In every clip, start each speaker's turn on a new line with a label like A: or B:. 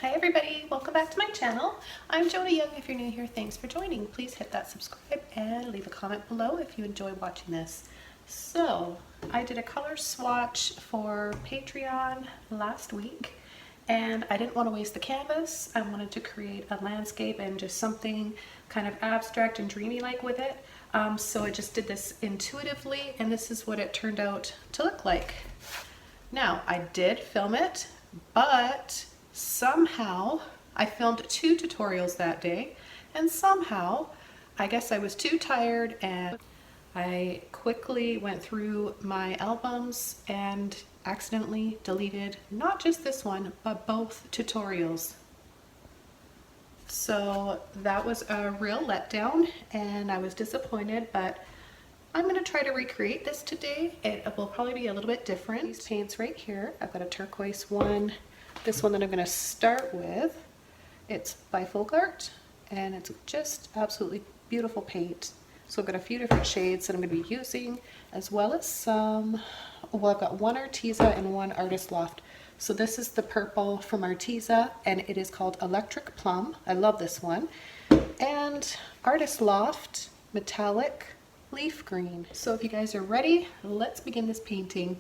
A: Hi everybody, welcome back to my channel. I'm Joni Young. If you're new here, thanks for joining. Please hit that subscribe and leave a comment below if you enjoy watching this. So, I did a color swatch for Patreon last week and I didn't want to waste the canvas. I wanted to create a landscape and just something kind of abstract and dreamy like with it. So I just did this intuitively and this is what it turned out to look like. Now, I did film it, but somehow I filmed 2 tutorials that day, and somehow I guess I was too tired and I quickly went through my albums and accidentally deleted not just this one, but both tutorials. So that was a real letdown and I was disappointed, but I'm going to try to recreate this today. It will probably be a little bit different. These paints right here, I've got a turquoise one. This one that I'm going to start with, it's by Filbert, and it's just absolutely beautiful paint. So I've got a few different shades that I'm going to be using, as well as some, well, I've got one Arteza and one Artist Loft. So this is the purple from Arteza, and it is called Electric Plum. I love this one. And Artist Loft, Metallic Leaf Green. So if you guys are ready, let's begin this painting.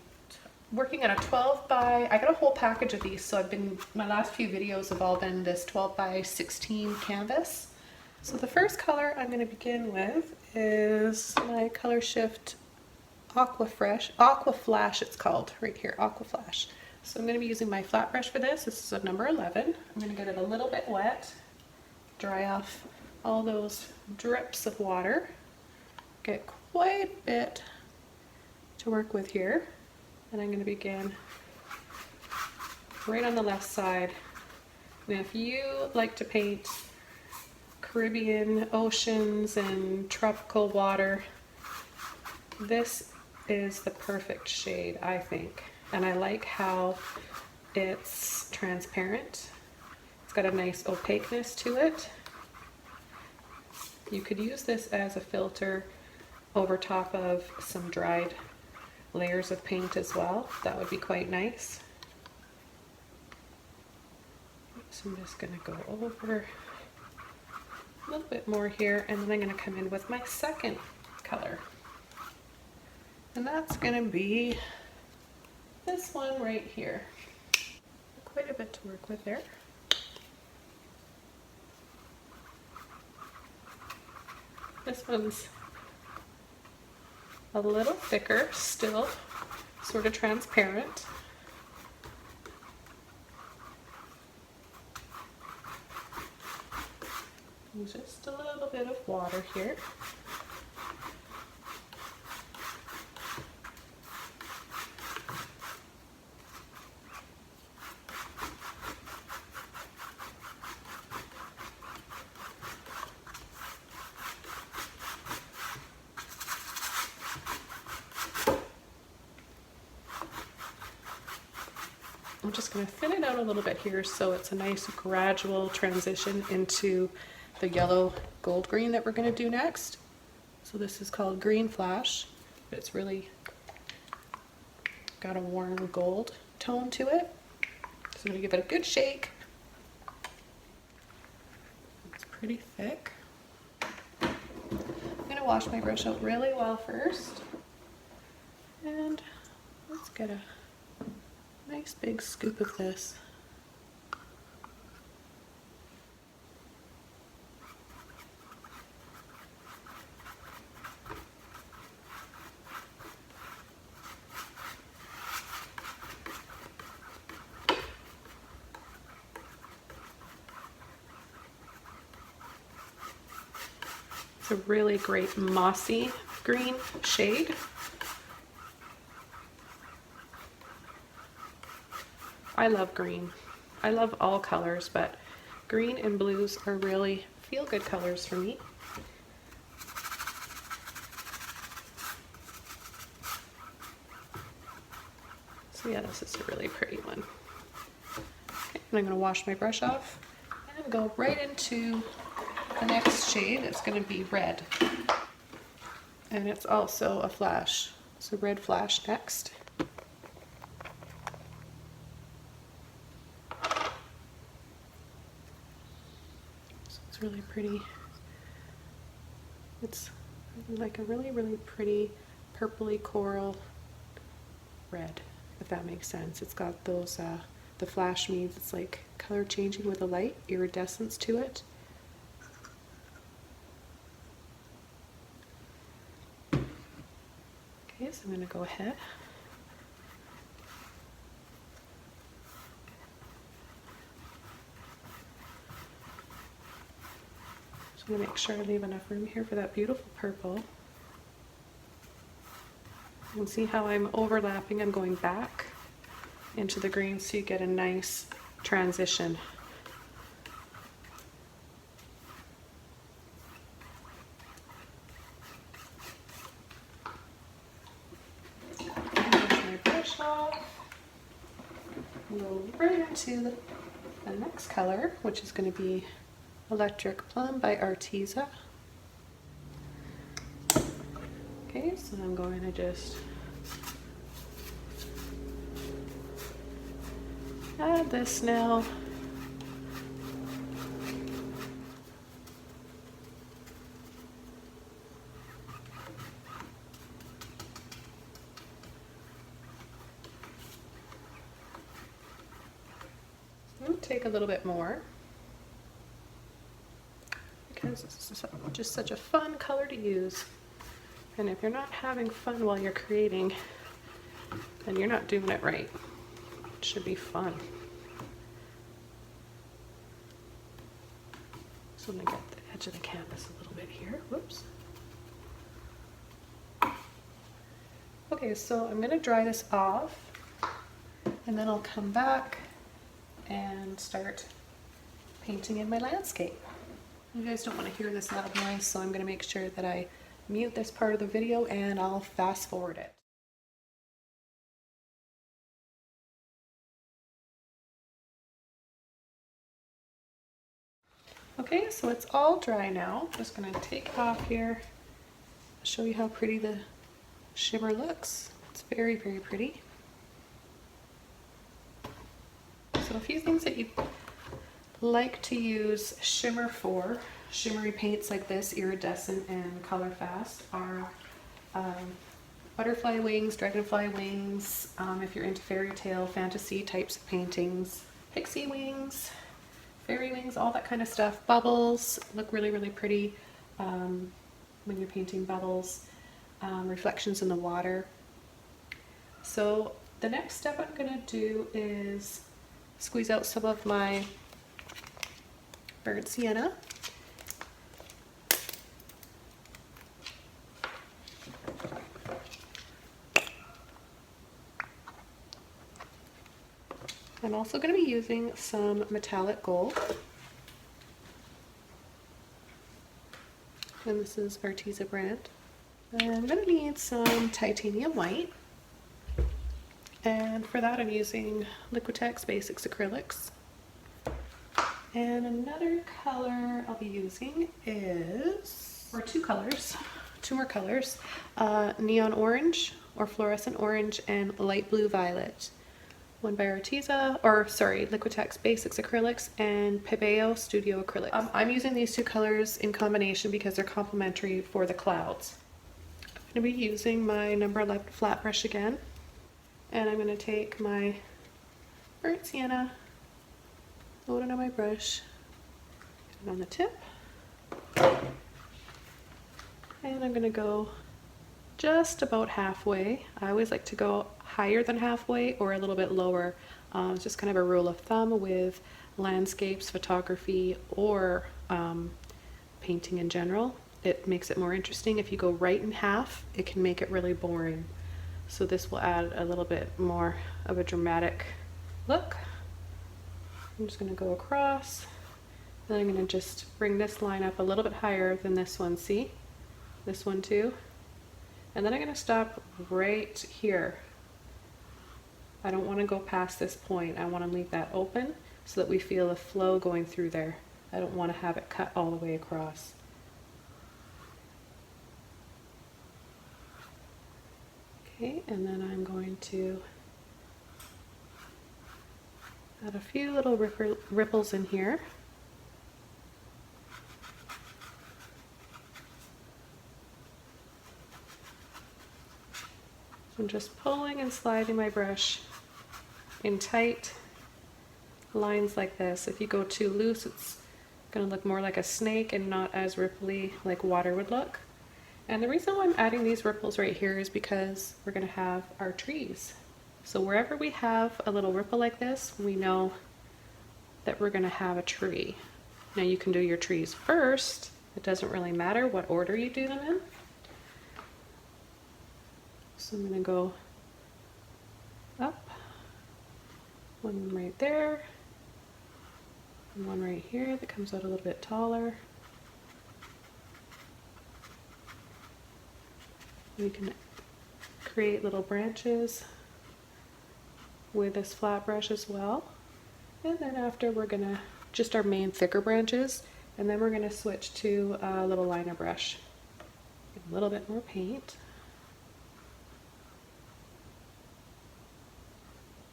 A: Working on a 12 by, I got a whole package of these, so my last few videos have all been this 12 by 16 canvas. So the first color I'm going to begin with is my Color Shift Aqua Flash it's called, right here, Aqua Flash. So I'm going to be using my flat brush for this. This is a number 11. I'm going to get it a little bit wet, dry off all those drips of water, get quite a bit to work with here. And I'm going to begin right on the left side. And if you like to paint Caribbean oceans and tropical water, this is the perfect shade, I think. And I like how it's transparent. It's got a nice opaqueness to it. You could use this as a filter over top of some dried layers of paint as well. That would be quite nice. So I'm just going to go over a little bit more here, and then I'm going to come in with my second color. And that's going to be this one right here. Quite a bit to work with there. This one's a little thicker, still sort of transparent. And just a little bit of water here. I'm just going to thin it out a little bit here so it's a nice gradual transition into the yellow gold green that we're going to do next. So this is called Green Flash, but it's really got a warm gold tone to it. So I'm going to give it a good shake. It's pretty thick. I'm going to wash my brush out really well first. And let's get a nice big scoop of this. It's a really great mossy green shade. I love green. I love all colors, but green and blues are really feel-good colors for me. So yeah, this is a really pretty one. Okay, and I'm going to wash my brush off and go right into the next shade. It's going to be red. And it's also a flash. So red flash next. So it's really pretty. It's like a really, really pretty purpley coral red, if that makes sense. It's got those, the flash means it's like color changing with the light, iridescence to it. Okay, so I'm going to go ahead. Just going to make sure I leave enough room here for that beautiful purple. You can see how I'm overlapping. I'm going back into the green so you get a nice transition. Go right into the next color, which is going to be Electric Plum by Arteza. Okay, so I'm going to just add this now. Take a little bit more because this is just such a fun color to use, and if you're not having fun while you're creating, then you're not doing it right. It should be fun. So I'm going to get the edge of the canvas a little bit here. Whoops. Okay, so I'm going to dry this off and then I'll come back and start painting in my landscape. You guys don't want to hear this loud noise, so I'm going to make sure that I mute this part of the video and I'll fast forward it. Okay, so it's all dry now. I'm just going to take it off here, show you how pretty the shimmer looks. It's very, very pretty. So a few things that you like to use shimmer for, shimmery paints like this, iridescent and color fast, are butterfly wings, dragonfly wings, if you're into fairy tale, fantasy types of paintings, pixie wings, fairy wings, all that kind of stuff. Bubbles look really, really pretty when you're painting bubbles, reflections in the water. So the next step I'm going to do is squeeze out some of my burnt sienna. I'm also going to be using some metallic gold. And this is Arteza brand. And I'm going to need some titanium white. And for that I'm using Liquitex Basics acrylics. And another color I'll be using is, or two more colors, neon orange or fluorescent orange and light blue violet. One by Arteza, or sorry, Liquitex Basics acrylics and Pebeo Studio acrylics. I'm using these two colors in combination because they're complementary for the clouds. I'm going to be using my number 11 flat brush again. And I'm going to take my burnt sienna, load it on my brush, get it on the tip, and I'm going to go just about halfway. I always like to go higher than halfway or a little bit lower. It's just kind of a rule of thumb with landscapes, photography, or painting in general. It makes it more interesting. If you go right in half, it can make it really boring. So this will add a little bit more of a dramatic look. I'm just going to go across, then I'm going to just bring this line up a little bit higher than this one, see? This one too. And then I'm going to stop right here. I don't want to go past this point. I want to leave that open so that we feel the flow going through there. I don't want to have it cut all the way across. Okay, and then I'm going to add a few little ripples in here. I'm just pulling and sliding my brush in tight lines like this. If you go too loose, it's going to look more like a snake and not as ripply like water would look. And the reason why I'm adding these ripples right here is because we're going to have our trees. So wherever we have a little ripple like this, we know that we're going to have a tree. Now you can do your trees first. It doesn't really matter what order you do them in. So I'm going to go up, one right there, and one right here that comes out a little bit taller. We can create little branches with this flat brush as well. And then after we're gonna, just our main thicker branches, and then we're gonna switch to a little liner brush. A little bit more paint.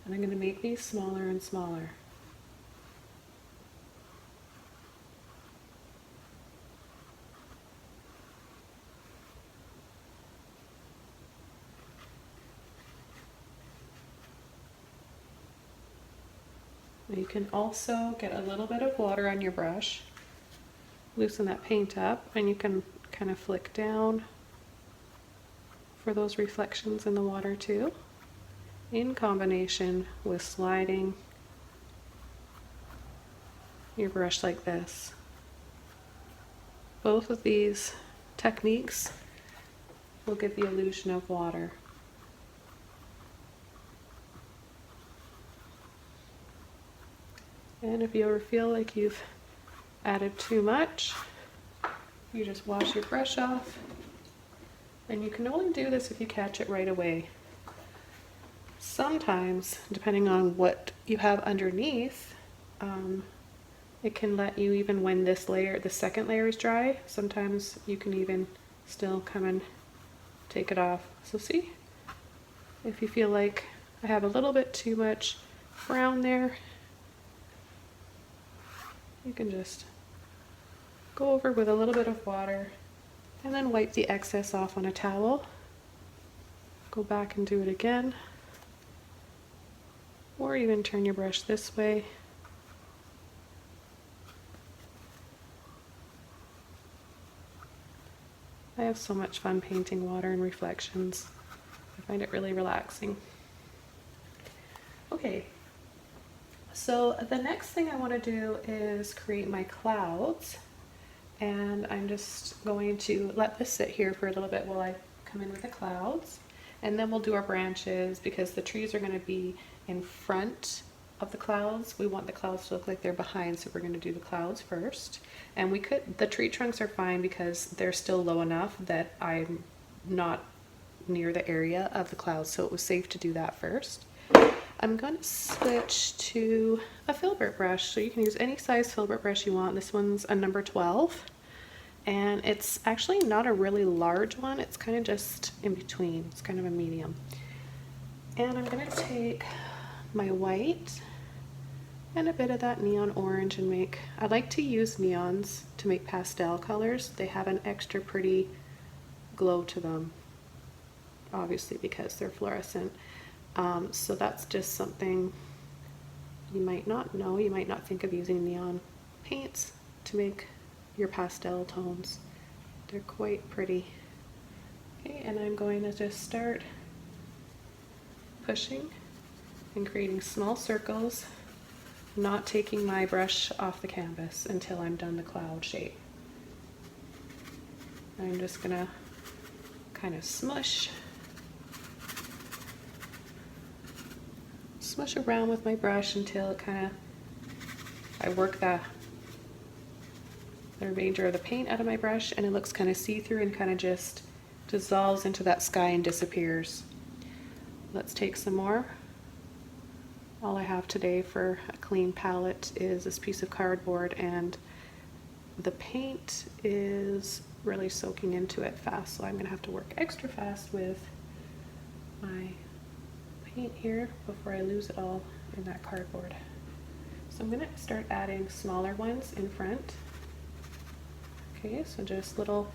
A: And I'm gonna make these smaller and smaller. You can also get a little bit of water on your brush, loosen that paint up, and you can kind of flick down for those reflections in the water too, in combination with sliding your brush like this. Both of these techniques will give the illusion of water. And if you ever feel like you've added too much, you just wash your brush off. And you can only do this if you catch it right away. Sometimes, depending on what you have underneath, it can let you, even when this layer, the second layer is dry, sometimes you can even still come and take it off. So see, if you feel like I have a little bit too much brown there, you can just go over with a little bit of water and then wipe the excess off on a towel. Go back and do it again. Or even turn your brush this way. I have so much fun painting water and reflections. I find it really relaxing. Okay. So the next thing I want to do is create my clouds, and I'm just going to let this sit here for a little bit while I come in with the clouds, and then we'll do our branches because the trees are going to be in front of the clouds. We want the clouds to look like they're behind, so we're going to do the clouds first. And we could, the tree trunks are fine because they're still low enough that I'm not near the area of the clouds, so it was safe to do that first. I'm going to switch to a Filbert brush. So you can use any size Filbert brush you want. This one's a number 12. And it's actually not a really large one. It's kind of just in between. It's kind of a medium. And I'm going to take my white and a bit of that neon orange and make, I like to use neons to make pastel colors. They have an extra pretty glow to them, obviously because they're fluorescent. So that's just something you might not know. You might not think of using neon paints to make your pastel tones. They're quite pretty. Okay, and I'm going to just start pushing and creating small circles, not taking my brush off the canvas until I'm done the cloud shape. I'm just gonna kind of smush around with my brush until it kind of, I work the remainder of the paint out of my brush and it looks kind of see-through and kind of just dissolves into that sky and disappears. Let's take some more. All I have today for a clean palette is this piece of cardboard, and the paint is really soaking into it fast, so I'm going to have to work extra fast with my paint here before I lose it all in that cardboard. So I'm going to start adding smaller ones in front. Okay, so just little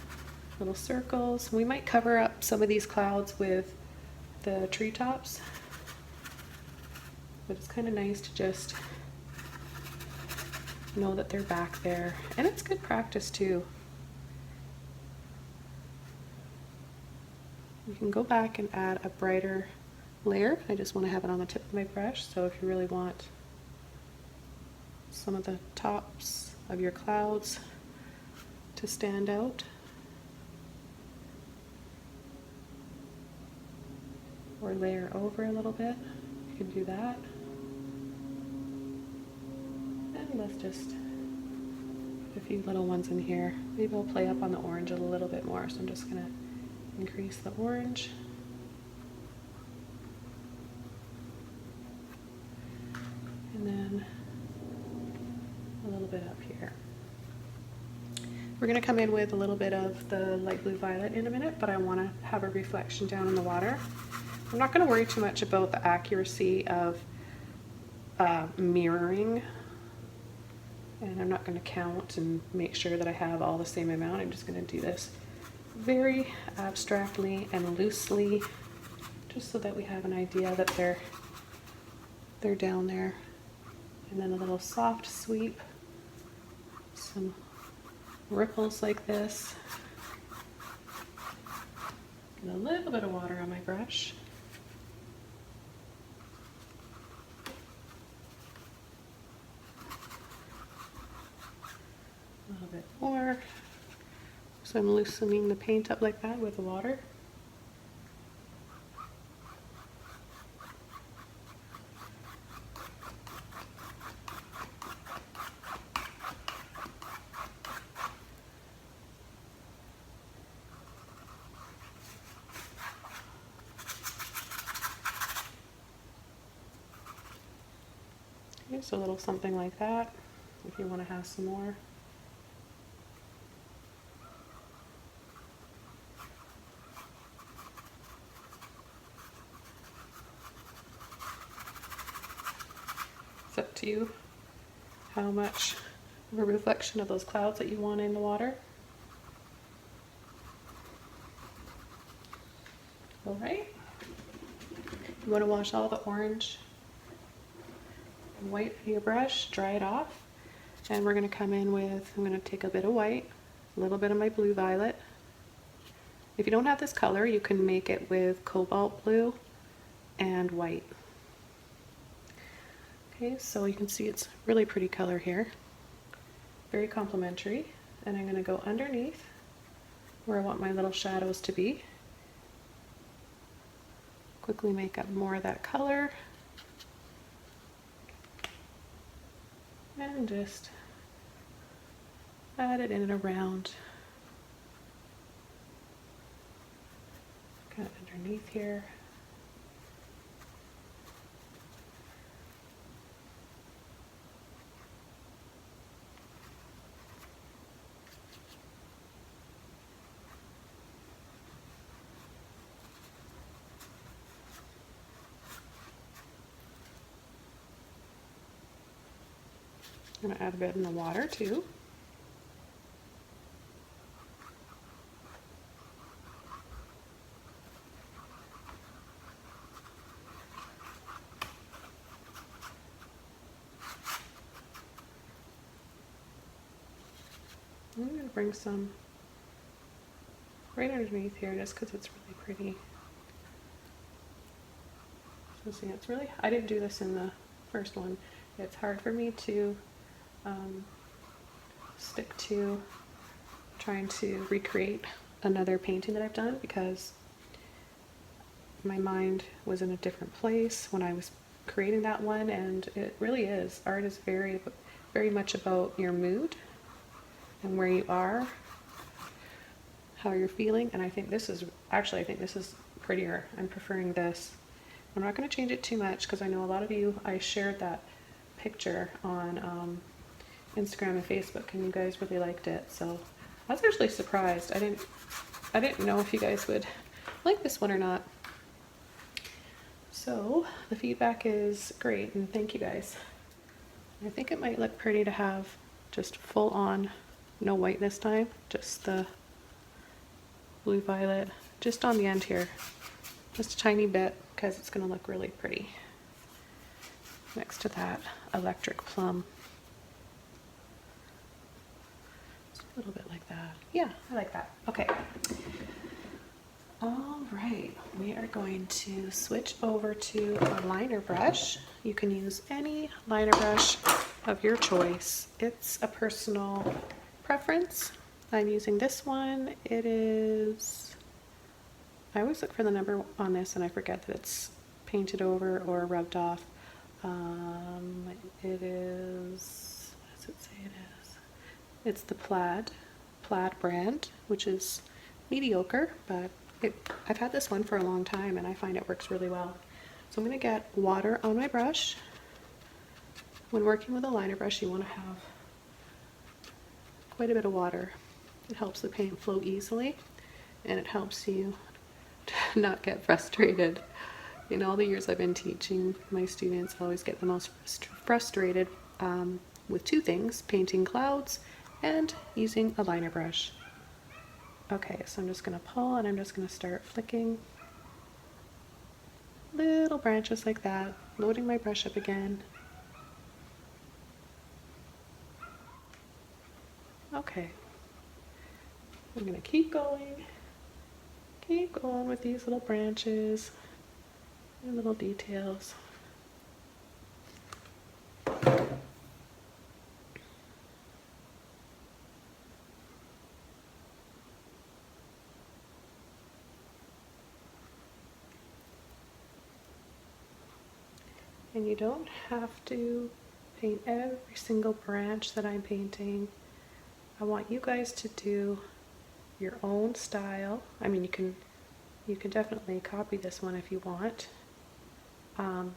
A: circles. We might cover up some of these clouds with the treetops, but it's kind of nice to just know that they're back there, and it's good practice too. You can go back and add a brighter layer. I just want to have it on the tip of my brush, so if you really want some of the tops of your clouds to stand out, or layer over a little bit, you can do that. And let's just put a few little ones in here. Maybe I'll play up on the orange a little bit more, so I'm just gonna increase the orange. And then a little bit up here. We're going to come in with a little bit of the light blue violet in a minute, but I want to have a reflection down in the water. I'm not going to worry too much about the accuracy of mirroring, and I'm not going to count and make sure that I have all the same amount. I'm just going to do this very abstractly and loosely, just so that we have an idea that they're down there. And then a little soft sweep, some ripples like this, and a little bit of water on my brush. A little bit more. So I'm loosening the paint up like that with the water. Just a little something like that, if you want to have some more. It's up to you how much of a reflection of those clouds that you want in the water. All right. You want to wash all the orange and white with your brush, dry it off, and we're going to come in with, I'm going to take a bit of white, a little bit of my blue violet. If you don't have this color, you can make it with cobalt blue and white. Okay, so you can see it's really pretty color here, very complementary. And I'm going to go underneath where I want my little shadows to be. Quickly make up more of that color. And just add it in and around, kind of underneath here. I'm going to add a bit in the water too. I'm going to bring some right underneath here just because it's really pretty. So see, it's really, I didn't do this in the first one. It's hard for me to stick to trying to recreate another painting that I've done because my mind was in a different place when I was creating that one, and it really is. Art is very, very much about your mood and where you are, how you're feeling, and I think this is, actually I think this is prettier. I'm preferring this. I'm not going to change it too much because I know a lot of you, I shared that picture on Instagram and Facebook, and you guys really liked it. So I was actually surprised. I didn't know if you guys would like this one or not. So the feedback is great, and thank you guys. I think it might look pretty to have just full on, no white this time, just the blue violet just on the end here. just a tiny bit because it's going to look really pretty next to that electric plum. Just a little bit like that. Yeah, I like that. Okay. All right, we are going to switch over to a liner brush. You can use any liner brush of your choice. It's a personal preference. I'm using this one. It is, I always look for the number on this and I forget that it's painted over or rubbed off. It is, what does it say it is? It's the plaid brand, which is mediocre, but I've had this one for a long time and I find it works really well. So I'm going to get water on my brush. When working with a liner brush, you want to have quite a bit of water. It helps the paint flow easily and it helps you to not get frustrated. In all the years I've been teaching my students, I always get the most frustrated with two things: painting clouds and using a liner brush. Okay, so I'm just going to pull and I'm just going to start flicking little branches like that, loading my brush up again. Okay, I'm going to keep going with these little branches and little details. And you don't have to paint every single branch that I'm painting. I want you guys to do your own style. I mean, you can definitely copy this one if you want, but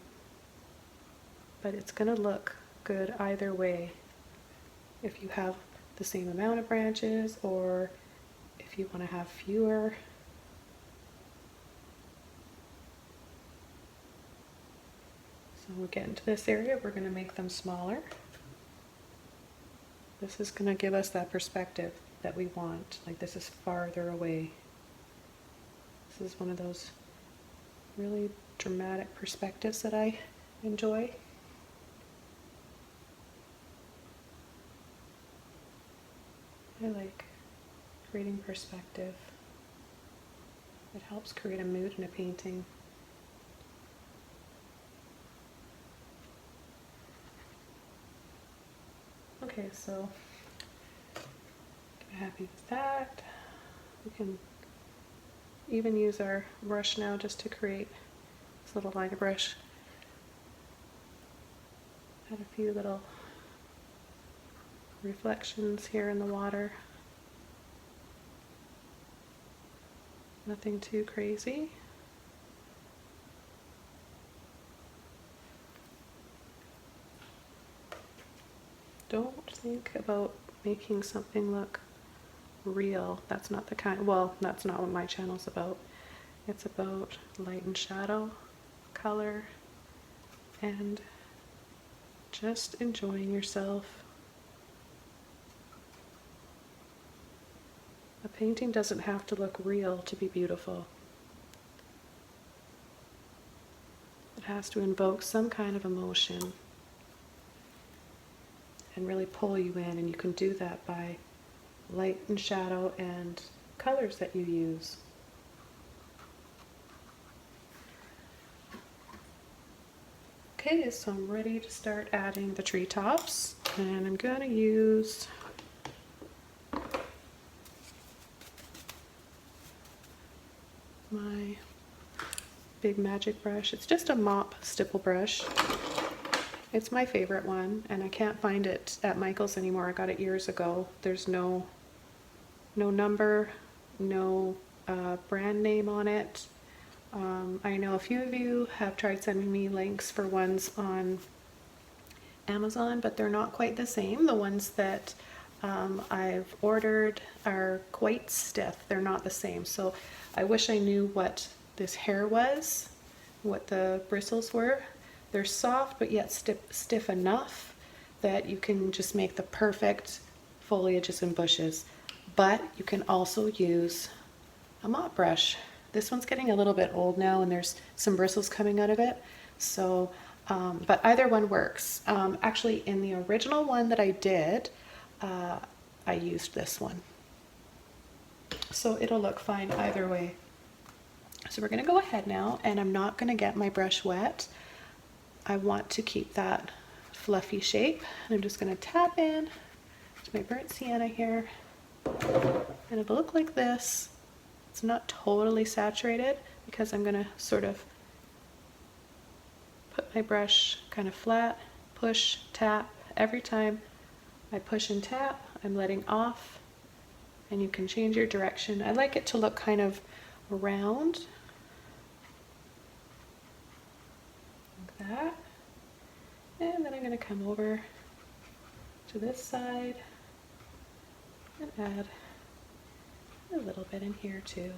A: it's gonna look good either way. If you have the same amount of branches or if you want to have fewer. So we get into this area, we're going to make them smaller. This is going to give us that perspective that we want. Like, this is farther away. This is one of those really dramatic perspectives that I enjoy. I like creating perspective. It helps create a mood in a painting. Okay, so I'm happy with that. We can even use our brush now just to create this little liner brush. Add a few little reflections here in the water. Nothing too crazy. Don't think about making something look real. That's not the kind, well, that's not what my channel's about. It's about light and shadow, color, and just enjoying yourself. A painting doesn't have to look real to be beautiful. It has to invoke some kind of emotion and really pull you in, and you can do that by light and shadow and colors that you use. Okay, so I'm ready to start adding the treetops, and I'm going to use my big magic brush. It's just a mop stipple brush. It's my favorite one, and I can't find it at Michael's anymore. I got it years ago. There's no number, no brand name on it. I know a few of you have tried sending me links for ones on Amazon, but they're not quite the same. The ones that I've ordered are quite stiff. They're not the same. So I wish I knew what this hair was, what the bristles were. They're soft, but yet stiff enough that you can just make the perfect foliages and bushes. But you can also use a mop brush This one's getting a little bit old now and there's some bristles coming out of it. So, but either one works. Actually, in the original one that I did, I used this one. So it'll look fine either way. So we're gonna go ahead now, and I'm not gonna get my brush wet. I want to keep that fluffy shape, and I'm just gonna tap in to my burnt sienna here, and it'll look like this. It's not totally saturated because I'm gonna sort of put my brush kind of flat, push, tap. Every time I push and tap, I'm letting off, and you can change your direction. I like it to look kind of round, like that. And then I'm going to come over to this side and add a little bit in here too.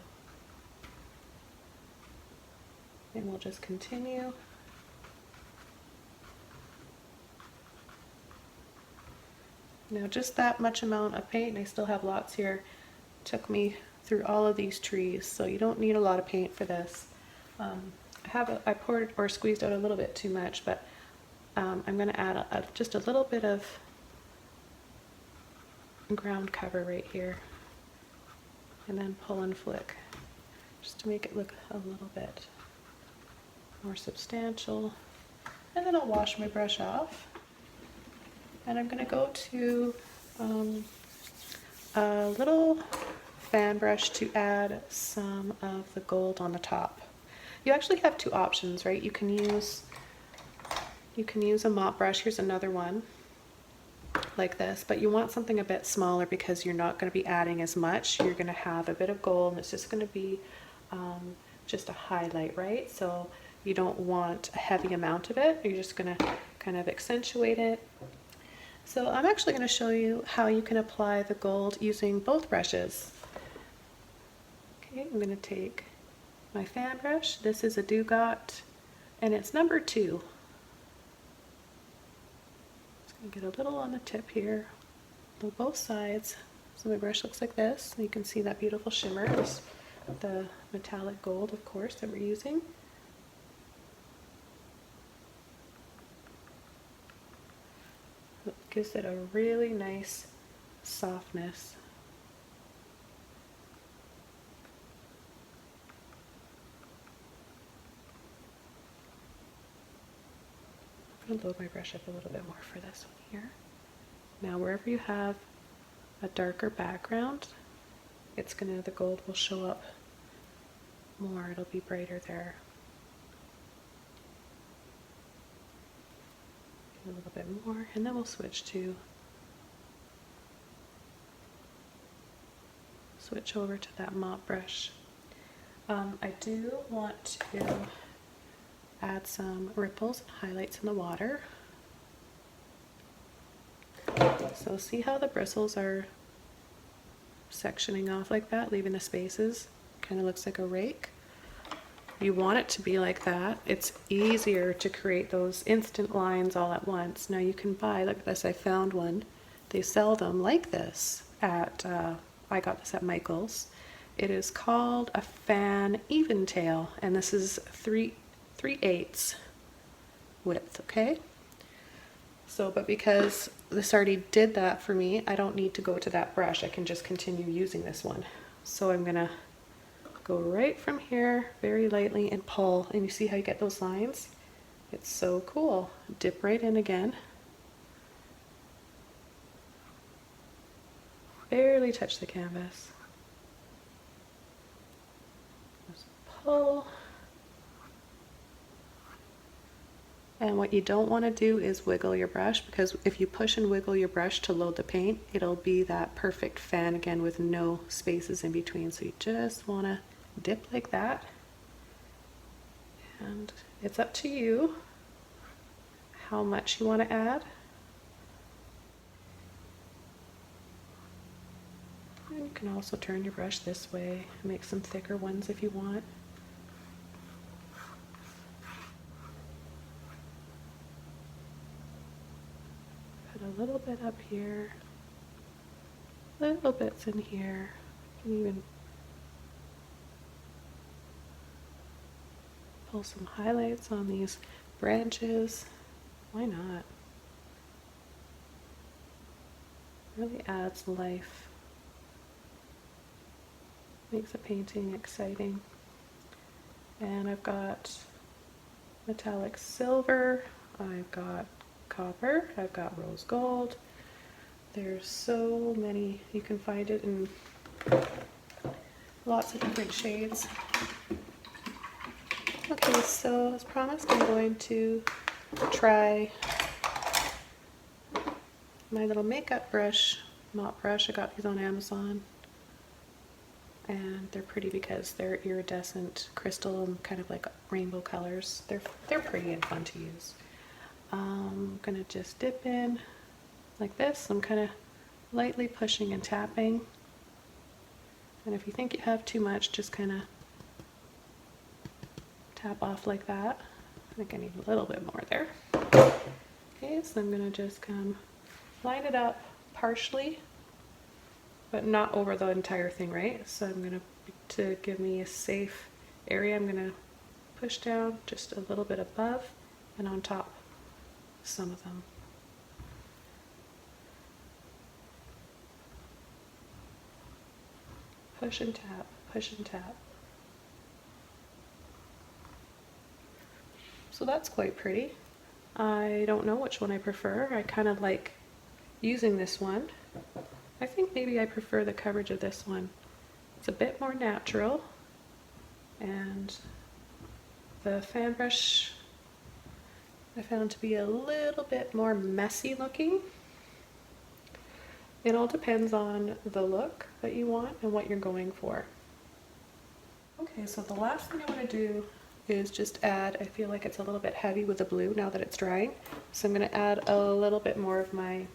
A: And we'll just continue. Now just that much amount of paint, and I still have lots here. Took me through all of these trees, so you don't need a lot of paint for this. I poured or squeezed out a little bit too much, but I'm going to add just a little bit of ground cover right here, and then pull and flick just to make it look a little bit more substantial. And then I'll wash my brush off, and I'm going to go to a little fan brush to add some of the gold on the top. You actually have two options, right? You can use a mop brush. Here's another one like this, but you want something a bit smaller because you're not going to be adding as much. You're going to have a bit of gold, and it's just going to be just a highlight, right? So you don't want a heavy amount of it. You're just going to kind of accentuate it. So I'm actually going to show you how you can apply the gold using both brushes. Okay, I'm going to take my fan brush. This is a Dugot, and it's number 2. Just going to get a little on the tip here, on both sides. So my brush looks like this. You can see that beautiful shimmer is the metallic gold, of course, that we're using. It gives it a really nice softness. I'm going to load my brush up a little bit more for this one here. Now wherever you have a darker background, the gold will show up more. It'll be brighter there. A little bit more, and then we'll switch over to that mop brush. I do want to add some ripples and highlights in the water. So see how the bristles are sectioning off like that, leaving the spaces? Kind of looks like a rake. You want it to be like that. It's easier to create those instant lines all at once. Now you can buy, look at this, I found one. They sell them like this at, I got this at Michael's. It is called a fan eventail, and this is 3/8 width, okay? So, but because this already did that for me, I don't need to go to that brush. I can just continue using this one. So I'm gonna go right from here very lightly and pull, and you see how you get those lines? It's so cool. Dip right in again. Barely touch the canvas. Just pull. And what you don't want to do is wiggle your brush, because if you push and wiggle your brush to load the paint, it'll be that perfect fan again with no spaces in between. So you just want to dip like that, and it's up to you how much you want to add. And you can also turn your brush this way, make some thicker ones if you want. Put a little bit up here, little bits in here. You can even pull some highlights on these branches. Why not? Really adds life. Makes a painting exciting. And I've got metallic silver, I've got copper, I've got rose gold. There's so many. You can find it in lots of different shades. Okay, so as promised, I'm going to try my little makeup brush, mop brush. I got these on Amazon. And they're pretty because they're iridescent crystal and kind of like rainbow colors. They're pretty and fun to use. I'm gonna just dip in like this. I'm kind of lightly pushing and tapping. And if you think you have too much, just kind of tap off like that. I think I need a little bit more there. Okay, so I'm gonna just come line it up partially, but not over the entire thing, right? So I'm gonna, to give me a safe area, I'm gonna push down just a little bit above and on top some of them. Push and tap, push and tap. So that's quite pretty. I don't know which one I prefer. I kind of like using this one. I think maybe I prefer the coverage of this one. It's a bit more natural, and the fan brush I found to be a little bit more messy looking. It all depends on the look that you want and what you're going for. Okay, so the last thing I want to do is just add, I feel like it's a little bit heavy with the blue now that it's drying, so I'm going to add a little bit more of my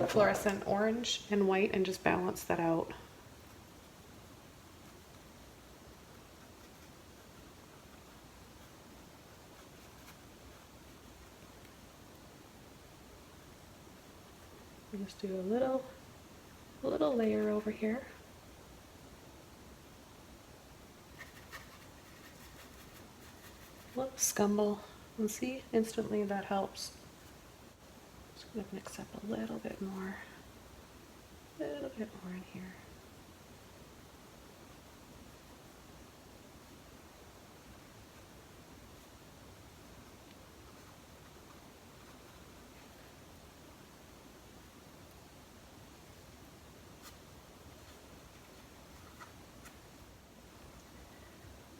A: fluorescent orange and white and just balance that out. I'll just do a little layer over here. A little scumble, and see, instantly that helps. Just gonna mix up a little bit more in here.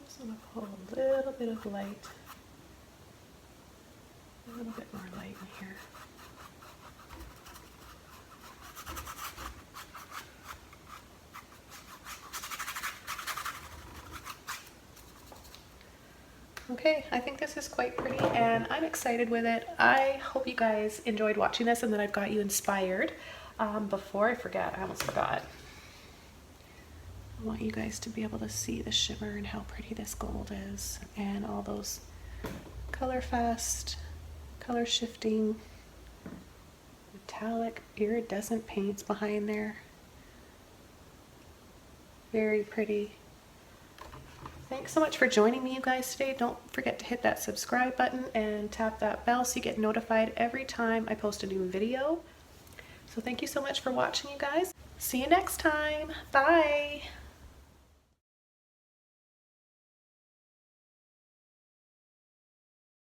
A: Just gonna pull a little bit of light, a little bit more light in here. Okay, I think this is quite pretty and I'm excited with it. I hope you guys enjoyed watching this and that I've got you inspired. Before I forget, I almost forgot. I want you guys to be able to see the shimmer and how pretty this gold is and all those color fast, color shifting, metallic, iridescent paints behind there. Very pretty. Thanks so much for joining me, you guys, today. Don't forget to hit that subscribe button and tap that bell so you get notified every time I post a new video. So thank you so much for watching, you guys. See you next time. Bye.